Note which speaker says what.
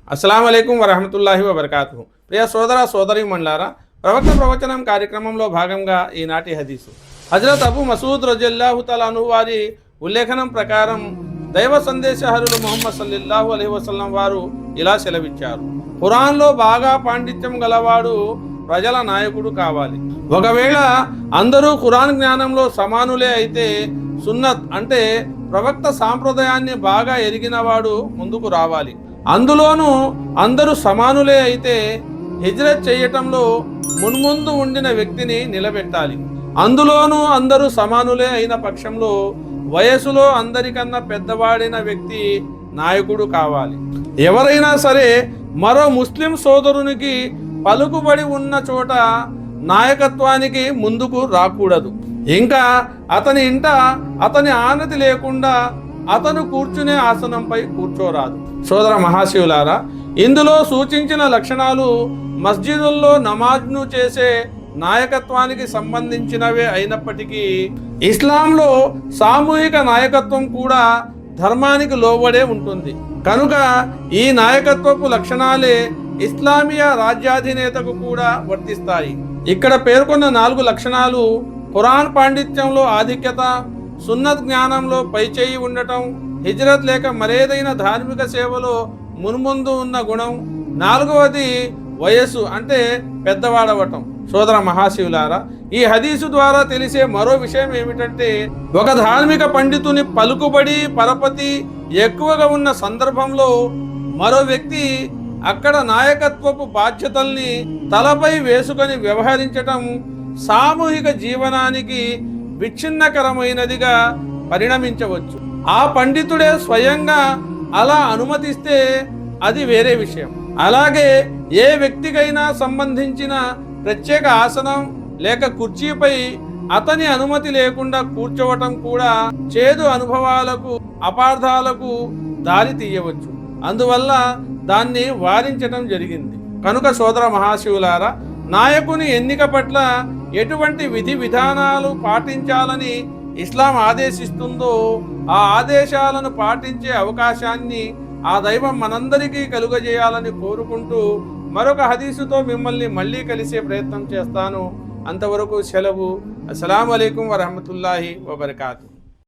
Speaker 1: అస్సలాము అలైకుం వరహమతుల్లాహి వబర్కాతుహు. ప్రియ సోదర సోదరి మండలారా, ప్రవక్త ప్రవచనం కార్యక్రమంలో భాగంగా ఈనాటి హదీసు హజరత్ అబూ మసూద్ రజల్లాహు తఆలా అన్హు వారి ఉల్లేఖనం ప్రకారం దైవ సందేశహరులు ముహమ్మద్ సల్లల్లాహు అలైహి వసల్లం వారు ఇలా సెలవిచ్చారు: ఖురాన్లో బాగా పాండిత్యం గలవాడు ప్రజల నాయకుడు కావాలి. ఒకవేళ అందరూ ఖురాన్ జ్ఞానంలో సమానులే అయితే సున్నత్ అంటే ప్రవక్త సాంప్రదాయాన్ని బాగా ఎరిగినవాడు ముందుకు రావాలి. అందులోనూ అందరూ సమానులే అయితే హిజ్రత్ చేయటంలో మున్ముందు ఉండిన వ్యక్తిని నిలబెట్టాలి. అందులోనూ అందరూ సమానులే అయిన పక్షంలో వయసులో అందరికన్నా పెద్దవాడిన వ్యక్తి నాయకుడు కావాలి. ఎవరైనా సరే మరో ముస్లిం సోదరునికి పలుకుబడి ఉన్న చోట నాయకత్వానికి ముందుకు రాకూడదు. ఇంకా అతని ఇంట అతని ఆనతి లేకుండా అతను కూర్చునే ఆసనంపై కూర్చోరాదు. సోదర మహాశివులారా, ఇందులో సూచించిన లక్షణాలు మస్జిదుల్లో నమాజ్ను చేసే నాయకత్వానికి సంబంధించినవే అయినప్పటికీ ఇస్లాంలో సామూహిక నాయకత్వం కూడా ధర్మానికి లోబడే ఉంటుంది. కనుక ఈ నాయకత్వపు లక్షణాలే ఇస్లామియా రాజ్యాధినేతకు కూడా వర్తిస్తాయి. ఇక్కడ పేర్కొన్న 4 లక్షణాలు ఖురాన్ పాండిత్యంలో ఆధిక్యత, సున్నత్ జ్ఞానంలో పైచేయి ఉండటం, హిజ్రత్ లేక మరేదైనా ధార్మిక సేవలో మున్ముందు ఉన్న గుణం, 4వది వయస్సు అంటే పెద్దవాడవటం. సోదర మహాశివులారా, ఈ హదీసు ద్వారా తెలిసే మరో విషయం ఏమిటంటే, ఒక ధార్మిక పండితుని పలుకుబడి పరపతి ఎక్కువగా ఉన్న సందర్భంలో మరో వ్యక్తి అక్కడ నాయకత్వపు బాధ్యతల్ని తలపై వేసుకొని వ్యవహరించటం సామూహిక జీవనానికి విచ్ఛిన్నకరమైనదిగా పరిణమించవచ్చు. ఆ పండితుడే స్వయంగా అలా అనుమతిస్తే అది వేరే విషయం. అలాగే ఏ వ్యక్తికైనా సంబంధించిన ప్రత్యేక ఆసనం లేక కుర్చీపై అతని అనుమతి లేకుండా కూర్చోవటం కూడా చేదు అనుభవాలకు, అపార్థాలకు దారి తీయవచ్చు. అందువల్ల దాన్ని వారించటం జరిగింది. కనుక సోదర మహాశివులారా, నాయకుని ఎన్నిక పట్ల ఎటువంటి విధి విధానాలు పాటించాలని ఇస్లాం ఆదేశిస్తుందో ఆ ఆదేశాలను పాటించే అవకాశాన్ని ఆ దైవం మనందరికీ కలుగజేయాలని కోరుకుంటూ మరొక హదీసుతో మిమ్మల్ని మళ్ళీ కలిసే ప్రయత్నం చేస్తాను. అంతవరకు సెలవు. అస్సలాము అలైకుం వరహమతుల్లాహి వబర్కాతు.